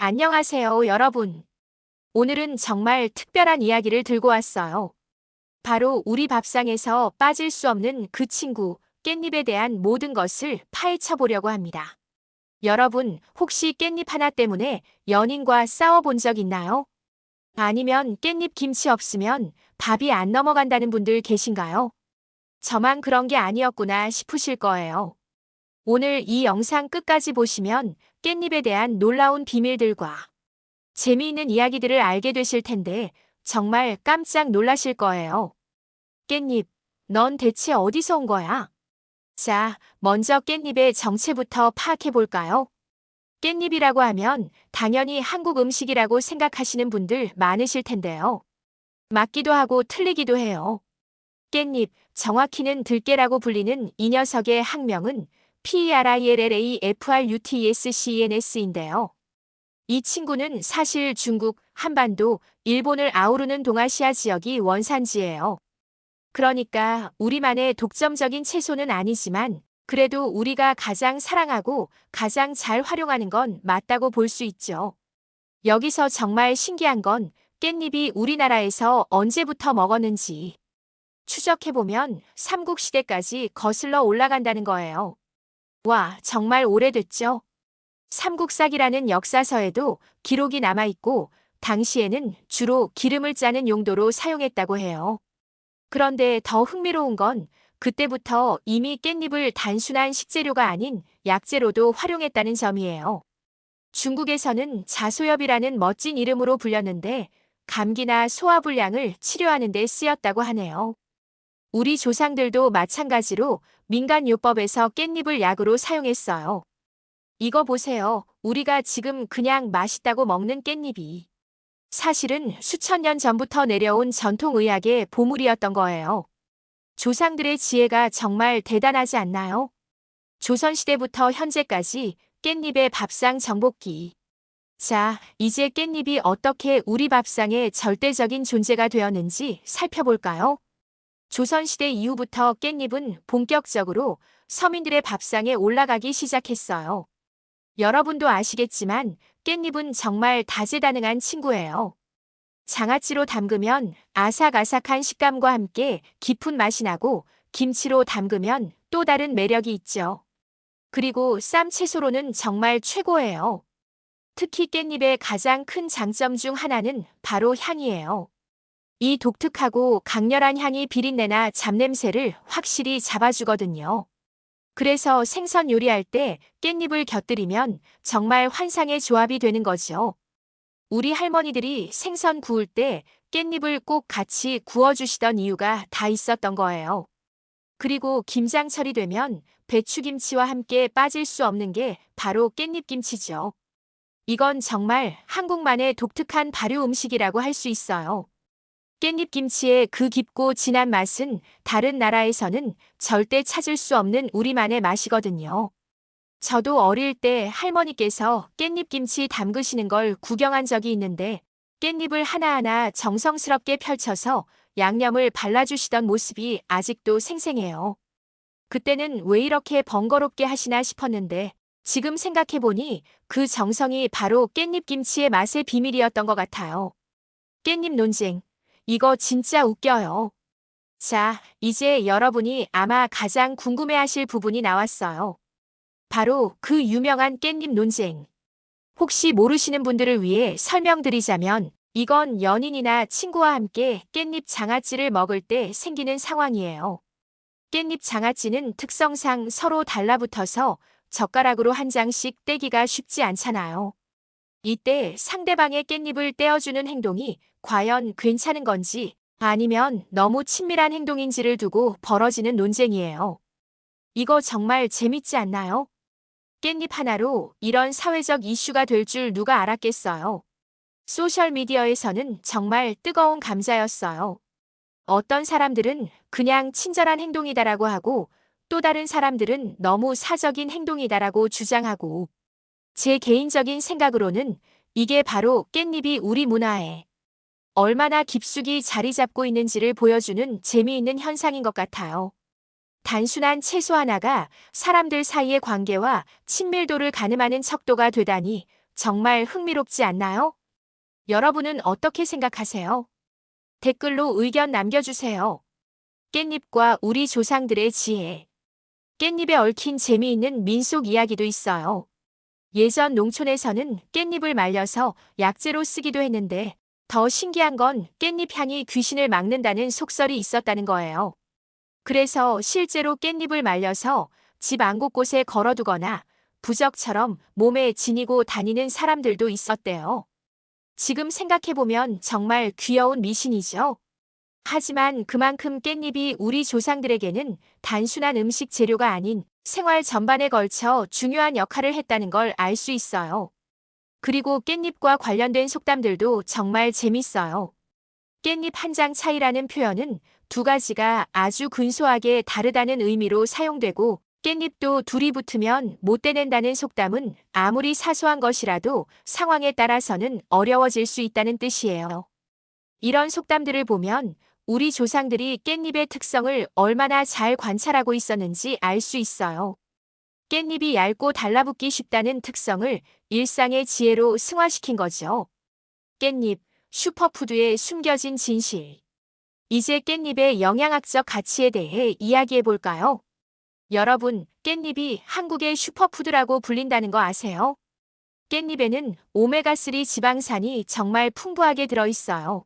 안녕하세요, 여러분. 오늘은 정말 특별한 이야기를 들고 왔어요. 바로 우리 밥상에서 빠질 수 없는 그 친구, 깻잎에 대한 모든 것을 파헤쳐 보려고 합니다. 여러분, 혹시 깻잎 하나 때문에 연인과 싸워본 적 있나요? 아니면 깻잎 김치 없으면 밥이 안 넘어간다는 분들 계신가요? 저만 그런 게 아니었구나 싶으실 거예요. 오늘 이 영상 끝까지 보시면 깻잎에 대한 놀라운 비밀들과 재미있는 이야기들을 알게 되실 텐데 정말 깜짝 놀라실 거예요. 깻잎, 넌 대체 어디서 온 거야? 자, 먼저 깻잎의 정체부터 파악해 볼까요? 깻잎이라고 하면 당연히 한국 음식이라고 생각하시는 분들 많으실 텐데요. 맞기도 하고 틀리기도 해요. 깻잎, 정확히는 들깨라고 불리는 이 녀석의 학명은 PERILLAFRUTESCENS인데요. 이 친구는 사실 중국, 한반도, 일본을 아우르는 동아시아 지역이 원산지예요. 그러니까 우리만의 독점적인 채소는 아니지만 그래도 우리가 가장 사랑하고 가장 잘 활용하는 건 맞다고 볼 수 있죠. 여기서 정말 신기한 건 깻잎이 우리나라에서 언제부터 먹었는지 추적해보면 삼국시대까지 거슬러 올라간다는 거예요. 와, 정말 오래됐죠? 삼국사기라는 역사서에도 기록이 남아있고 당시에는 주로 기름을 짜는 용도로 사용했다고 해요. 그런데 더 흥미로운 건 그때부터 이미 깻잎을 단순한 식재료가 아닌 약재로도 활용했다는 점이에요. 중국에서는 자소엽이라는 멋진 이름으로 불렸는데 감기나 소화불량을 치료하는 데 쓰였다고 하네요. 우리 조상들도 마찬가지로 민간요법에서 깻잎을 약으로 사용했어요. 이거 보세요. 우리가 지금 그냥 맛있다고 먹는 깻잎이 사실은 수천 년 전부터 내려온 전통의학의 보물이었던 거예요. 조상들의 지혜가 정말 대단하지 않나요? 조선시대부터 현재까지 깻잎의 밥상 정복기. 자, 이제 깻잎이 어떻게 우리 밥상의 절대적인 존재가 되었는지 살펴볼까요? 조선시대 이후부터 깻잎은 본격적으로 서민들의 밥상에 올라가기 시작했어요. 여러분도 아시겠지만 깻잎은 정말 다재다능한 친구예요. 장아찌로 담그면 아삭아삭한 식감과 함께 깊은 맛이 나고 김치로 담그면 또 다른 매력이 있죠. 그리고 쌈 채소로는 정말 최고예요. 특히 깻잎의 가장 큰 장점 중 하나는 바로 향이에요. 이 독특하고 강렬한 향이 비린내나 잡냄새를 확실히 잡아주거든요. 그래서 생선 요리할 때 깻잎을 곁들이면 정말 환상의 조합이 되는 거죠. 우리 할머니들이 생선 구울 때 깻잎을 꼭 같이 구워주시던 이유가 다 있었던 거예요. 그리고 김장철이 되면 배추김치와 함께 빠질 수 없는 게 바로 깻잎김치죠. 이건 정말 한국만의 독특한 발효 음식이라고 할 수 있어요. 깻잎김치의 그 깊고 진한 맛은 다른 나라에서는 절대 찾을 수 없는 우리만의 맛이거든요. 저도 어릴 때 할머니께서 깻잎김치 담그시는 걸 구경한 적이 있는데 깻잎을 하나하나 정성스럽게 펼쳐서 양념을 발라주시던 모습이 아직도 생생해요. 그때는 왜 이렇게 번거롭게 하시나 싶었는데 지금 생각해보니 그 정성이 바로 깻잎김치의 맛의 비밀이었던 것 같아요. 깻잎 논쟁. 이거 진짜 웃겨요. 자, 이제 여러분이 아마 가장 궁금해하실 부분이 나왔어요. 바로 그 유명한 깻잎 논쟁. 혹시 모르시는 분들을 위해 설명드리자면 이건 연인이나 친구와 함께 깻잎 장아찌를 먹을 때 생기는 상황이에요. 깻잎 장아찌는 특성상 서로 달라붙어서 젓가락으로 한 장씩 떼기가 쉽지 않잖아요. 이때 상대방의 깻잎을 떼어주는 행동이 과연 괜찮은 건지 아니면 너무 친밀한 행동인지를 두고 벌어지는 논쟁이에요. 이거 정말 재밌지 않나요? 깻잎 하나로 이런 사회적 이슈가 될 줄 누가 알았겠어요. 소셜미디어에서는 정말 뜨거운 감자였어요. 어떤 사람들은 그냥 친절한 행동이다라고 하고 또 다른 사람들은 너무 사적인 행동이다라고 주장하고 제 개인적인 생각으로는 이게 바로 깻잎이 우리 문화에 얼마나 깊숙이 자리 잡고 있는지를 보여주는 재미있는 현상인 것 같아요. 단순한 채소 하나가 사람들 사이의 관계와 친밀도를 가늠하는 척도가 되다니 정말 흥미롭지 않나요? 여러분은 어떻게 생각하세요? 댓글로 의견 남겨주세요. 깻잎과 우리 조상들의 지혜. 깻잎에 얽힌 재미있는 민속 이야기도 있어요. 예전 농촌에서는 깻잎을 말려서 약재로 쓰기도 했는데 더 신기한 건 깻잎 향이 귀신을 막는다는 속설이 있었다는 거예요. 그래서 실제로 깻잎을 말려서 집 안 곳곳에 걸어두거나 부적처럼 몸에 지니고 다니는 사람들도 있었대요. 지금 생각해보면 정말 귀여운 미신이죠. 하지만 그만큼 깻잎이 우리 조상들에게는 단순한 음식 재료가 아닌 생활 전반에 걸쳐 중요한 역할을 했다는 걸 알 수 있어요. 그리고 깻잎과 관련된 속담들도 정말 재밌어요. 깻잎 한 장 차이라는 표현은 두 가지가 아주 근소하게 다르다는 의미로 사용되고 깻잎도 둘이 붙으면 못 떼낸다는 속담은 아무리 사소한 것이라도 상황에 따라서는 어려워질 수 있다는 뜻이에요. 이런 속담들을 보면 우리 조상들이 깻잎의 특성을 얼마나 잘 관찰하고 있었는지 알 수 있어요. 깻잎이 얇고 달라붙기 쉽다는 특성을 일상의 지혜로 승화시킨 거죠. 깻잎, 슈퍼푸드의 숨겨진 진실. 이제 깻잎의 영양학적 가치에 대해 이야기해 볼까요? 여러분, 깻잎이 한국의 슈퍼푸드라고 불린다는 거 아세요? 깻잎에는 오메가3 지방산이 정말 풍부하게 들어있어요.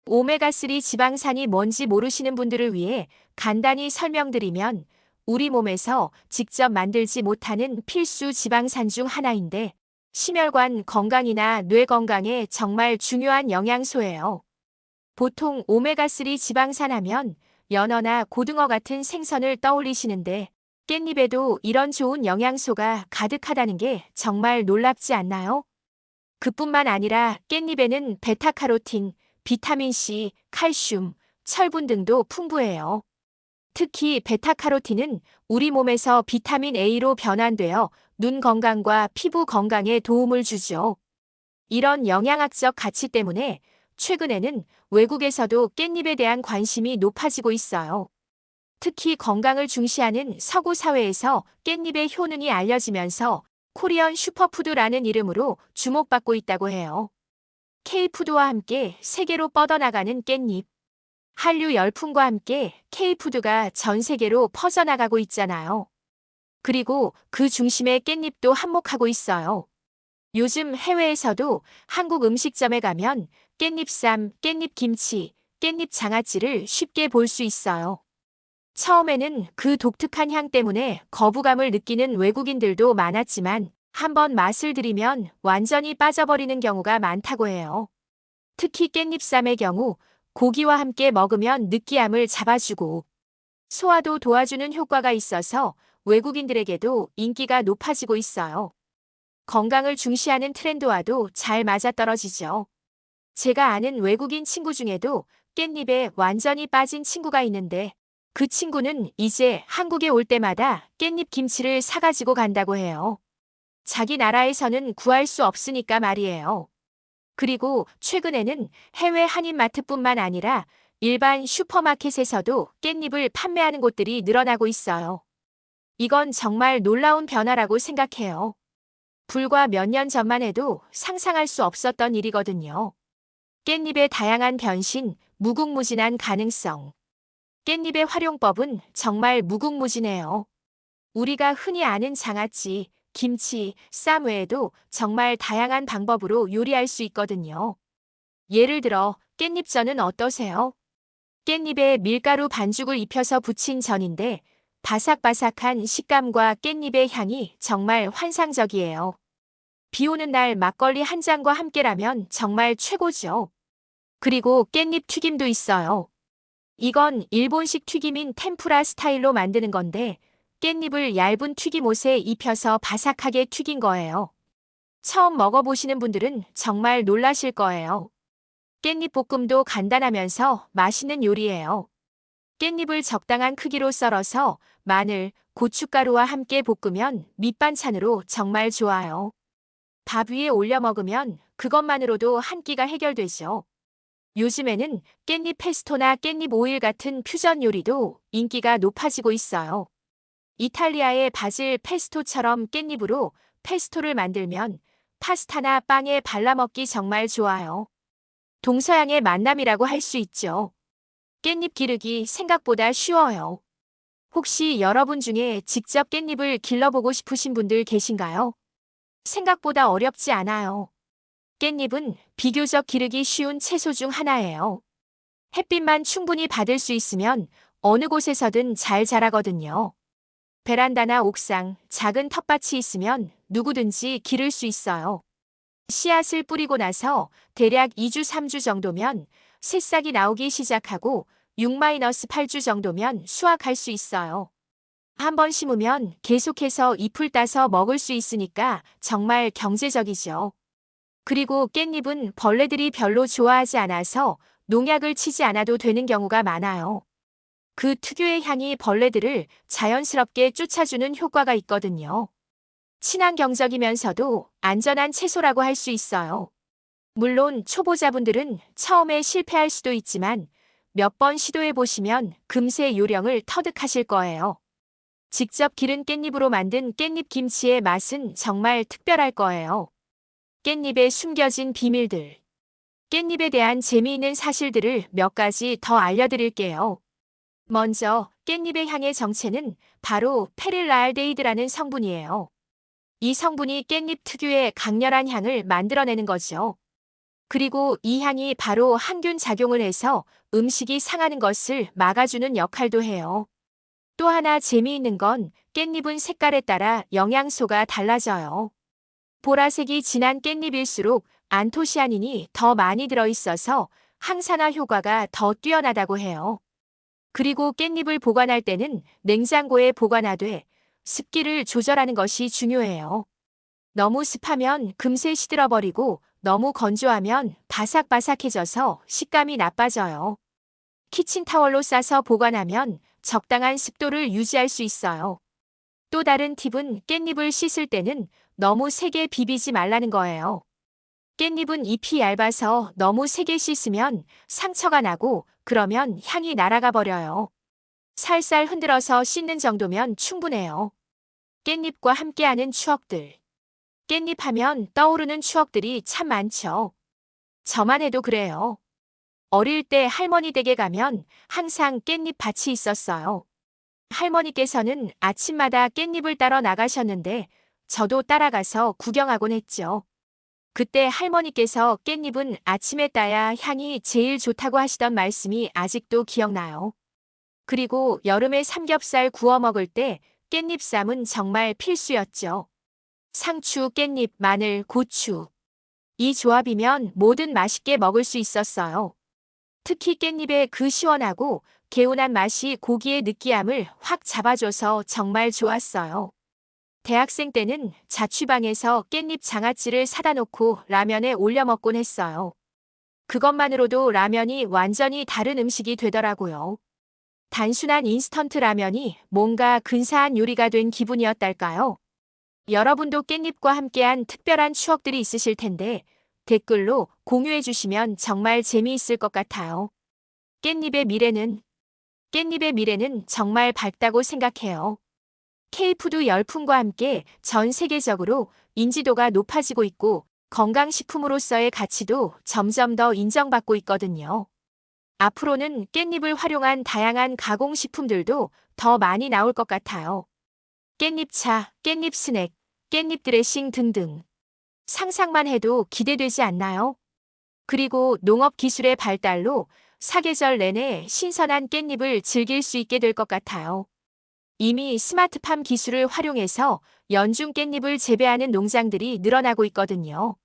오메가3 지방산이 뭔지 모르시는 분들을 위해 간단히 설명드리면 우리 몸에서 직접 만들지 못하는 필수 지방산 중 하나인데 심혈관 건강이나 뇌 건강에 정말 중요한 영양소예요. 보통 오메가3 지방산 하면 연어나 고등어 같은 생선을 떠올리시는데 깻잎에도 이런 좋은 영양소가 가득하다는 게 정말 놀랍지 않나요? 그뿐만 아니라 깻잎에는 베타카로틴, 비타민C, 칼슘, 철분 등도 풍부해요. 특히 베타카로틴은 우리 몸에서 비타민 A로 변환되어 눈 건강과 피부 건강에 도움을 주죠. 이런 영양학적 가치 때문에 최근에는 외국에서도 깻잎에 대한 관심이 높아지고 있어요. 특히 건강을 중시하는 서구 사회에서 깻잎의 효능이 알려지면서 코리안 슈퍼푸드라는 이름으로 주목받고 있다고 해요. K푸드와 함께 세계로 뻗어나가는 깻잎. 한류 열풍과 함께 K푸드가 전 세계로 퍼져나가고 있잖아요. 그리고 그 중심에 깻잎도 한몫하고 있어요. 요즘 해외에서도 한국 음식점에 가면 깻잎쌈, 깻잎김치, 깻잎 장아찌를 쉽게 볼 수 있어요. 처음에는 그 독특한 향 때문에 거부감을 느끼는 외국인들도 많았지만 한번 맛을 들이면 완전히 빠져버리는 경우가 많다고 해요. 특히 깻잎쌈의 경우 고기와 함께 먹으면 느끼함을 잡아주고 소화도 도와주는 효과가 있어서 외국인들에게도 인기가 높아지고 있어요. 건강을 중시하는 트렌드와도 잘 맞아떨어지죠. 제가 아는 외국인 친구 중에도 깻잎에 완전히 빠진 친구가 있는데 그 친구는 이제 한국에 올 때마다 깻잎 김치를 사가지고 간다고 해요. 자기 나라에서는 구할 수 없으니까 말이에요. 그리고 최근에는 해외 한인마트뿐만 아니라 일반 슈퍼마켓에서도 깻잎을 판매하는 곳들이 늘어나고 있어요. 이건 정말 놀라운 변화라고 생각해요. 불과 몇 년 전만 해도 상상할 수 없었던 일이거든요. 깻잎의 다양한 변신, 무궁무진한 가능성. 깻잎의 활용법은 정말 무궁무진해요. 우리가 흔히 아는 장아찌, 김치, 쌈 외에도 정말 다양한 방법으로 요리할 수 있거든요. 예를 들어 깻잎전은 어떠세요? 깻잎에 밀가루 반죽을 입혀서 부친 전인데 바삭바삭한 식감과 깻잎의 향이 정말 환상적이에요. 비 오는 날 막걸리 한 잔과 함께라면 정말 최고죠. 그리고 깻잎 튀김도 있어요. 이건 일본식 튀김인 템푸라 스타일로 만드는 건데 깻잎을 얇은 튀김옷에 입혀서 바삭하게 튀긴 거예요. 처음 먹어보시는 분들은 정말 놀라실 거예요. 깻잎 볶음도 간단하면서 맛있는 요리예요. 깻잎을 적당한 크기로 썰어서 마늘, 고춧가루와 함께 볶으면 밑반찬으로 정말 좋아요. 밥 위에 올려 먹으면 그것만으로도 한 끼가 해결되죠. 요즘에는 깻잎 페스토나 깻잎 오일 같은 퓨전 요리도 인기가 높아지고 있어요. 이탈리아의 바질 페스토처럼 깻잎으로 페스토를 만들면 파스타나 빵에 발라먹기 정말 좋아요. 동서양의 만남이라고 할 수 있죠. 깻잎 기르기 생각보다 쉬워요. 혹시 여러분 중에 직접 깻잎을 길러보고 싶으신 분들 계신가요? 생각보다 어렵지 않아요. 깻잎은 비교적 기르기 쉬운 채소 중 하나예요. 햇빛만 충분히 받을 수 있으면 어느 곳에서든 잘 자라거든요. 베란다나 옥상, 작은 텃밭이 있으면 누구든지 기를 수 있어요. 씨앗을 뿌리고 나서 대략 2주, 3주 정도면 새싹이 나오기 시작하고 6-8주 정도면 수확할 수 있어요. 한 번 심으면 계속해서 잎을 따서 먹을 수 있으니까 정말 경제적이죠. 그리고 깻잎은 벌레들이 별로 좋아하지 않아서 농약을 치지 않아도 되는 경우가 많아요. 그 특유의 향이 벌레들을 자연스럽게 쫓아주는 효과가 있거든요. 친환경적이면서도 안전한 채소라고 할 수 있어요. 물론 초보자분들은 처음에 실패할 수도 있지만 몇 번 시도해 보시면 금세 요령을 터득하실 거예요. 직접 기른 깻잎으로 만든 깻잎 김치의 맛은 정말 특별할 거예요. 깻잎에 숨겨진 비밀들. 깻잎에 대한 재미있는 사실들을 몇 가지 더 알려드릴게요. 먼저 깻잎의 향의 정체는 바로 페릴알데히드라는 성분이에요. 이 성분이 깻잎 특유의 강렬한 향을 만들어내는 거죠. 그리고 이 향이 바로 항균 작용을 해서 음식이 상하는 것을 막아주는 역할도 해요. 또 하나 재미있는 건 깻잎은 색깔에 따라 영양소가 달라져요. 보라색이 진한 깻잎일수록 안토시아닌이 더 많이 들어있어서 항산화 효과가 더 뛰어나다고 해요. 그리고 깻잎을 보관할 때는 냉장고에 보관하되 습기를 조절하는 것이 중요해요. 너무 습하면 금세 시들어버리고 너무 건조하면 바삭바삭해져서 식감이 나빠져요. 키친타월로 싸서 보관하면 적당한 습도를 유지할 수 있어요. 또 다른 팁은 깻잎을 씻을 때는 너무 세게 비비지 말라는 거예요. 깻잎은 잎이 얇아서 너무 세게 씻으면 상처가 나고 그러면 향이 날아가 버려요. 살살 흔들어서 씻는 정도면 충분해요. 깻잎과 함께하는 추억들. 깻잎 하면 떠오르는 추억들이 참 많죠. 저만 해도 그래요. 어릴 때 할머니 댁에 가면 항상 깻잎 밭이 있었어요. 할머니께서는 아침마다 깻잎을 따러 나가셨는데 저도 따라가서 구경하곤 했죠. 그때 할머니께서 깻잎은 아침에 따야 향이 제일 좋다고 하시던 말씀이 아직도 기억나요. 그리고 여름에 삼겹살 구워 먹을 때 깻잎쌈은 정말 필수였죠. 상추, 깻잎, 마늘, 고추. 이 조합이면 뭐든 맛있게 먹을 수 있었어요. 특히 깻잎의 그 시원하고 개운한 맛이 고기의 느끼함을 확 잡아줘서 정말 좋았어요. 대학생 때는 자취방에서 깻잎 장아찌를 사다 놓고 라면에 올려 먹곤 했어요. 그것만으로도 라면이 완전히 다른 음식이 되더라고요. 단순한 인스턴트 라면이 뭔가 근사한 요리가 된 기분이었달까요? 여러분도 깻잎과 함께한 특별한 추억들이 있으실 텐데 댓글로 공유해 주시면 정말 재미있을 것 같아요. 깻잎의 미래는? 깻잎의 미래는 정말 밝다고 생각해요. K푸드 열풍과 함께 전 세계적으로 인지도가 높아지고 있고 건강식품으로서의 가치도 점점 더 인정받고 있거든요. 앞으로는 깻잎을 활용한 다양한 가공식품들도 더 많이 나올 것 같아요. 깻잎차, 깻잎 스낵, 깻잎 드레싱 등등. 상상만 해도 기대되지 않나요? 그리고 농업 기술의 발달로 사계절 내내 신선한 깻잎을 즐길 수 있게 될 것 같아요. 이미 스마트팜 기술을 활용해서 연중 깻잎을 재배하는 농장들이 늘어나고 있거든요.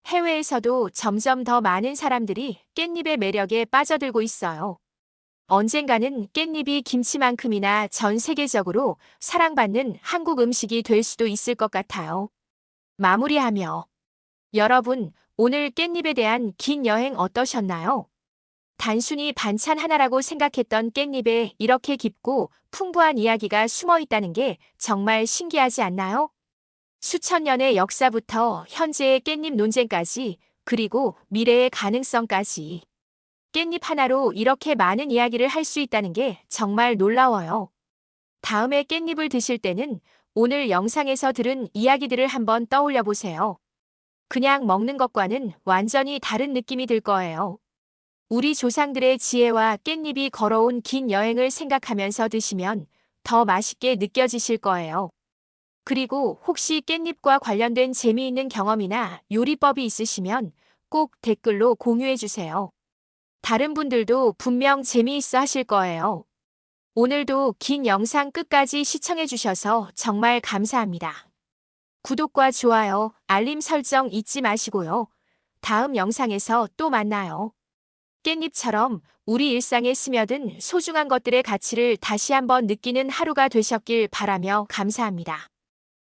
해외에서도 점점 더 많은 사람들이 깻잎의 매력에 빠져들고 있어요. 언젠가는 깻잎이 김치만큼이나 전 세계적으로 사랑받는 한국 음식이 될 수도 있을 것 같아요. 마무리하며 여러분, 오늘 깻잎에 대한 긴 여행 어떠셨나요? 단순히 반찬 하나라고 생각했던 깻잎에 이렇게 깊고 풍부한 이야기가 숨어 있다는 게 정말 신기하지 않나요? 수천 년의 역사부터 현재의 깻잎 논쟁까지 그리고 미래의 가능성까지 깻잎 하나로 이렇게 많은 이야기를 할 수 있다는 게 정말 놀라워요. 다음에 깻잎을 드실 때는 오늘 영상에서 들은 이야기들을 한번 떠올려 보세요. 그냥 먹는 것과는 완전히 다른 느낌이 들 거예요. 우리 조상들의 지혜와 깻잎이 걸어온 긴 여행을 생각하면서 드시면 더 맛있게 느껴지실 거예요. 그리고 혹시 깻잎과 관련된 재미있는 경험이나 요리법이 있으시면 꼭 댓글로 공유해 주세요. 다른 분들도 분명 재미있어 하실 거예요. 오늘도 긴 영상 끝까지 시청해 주셔서 정말 감사합니다. 구독과 좋아요, 알림 설정 잊지 마시고요. 다음 영상에서 또 만나요. 깻잎처럼 우리 일상에 스며든 소중한 것들의 가치를 다시 한번 느끼는 하루가 되셨길 바라며 감사합니다.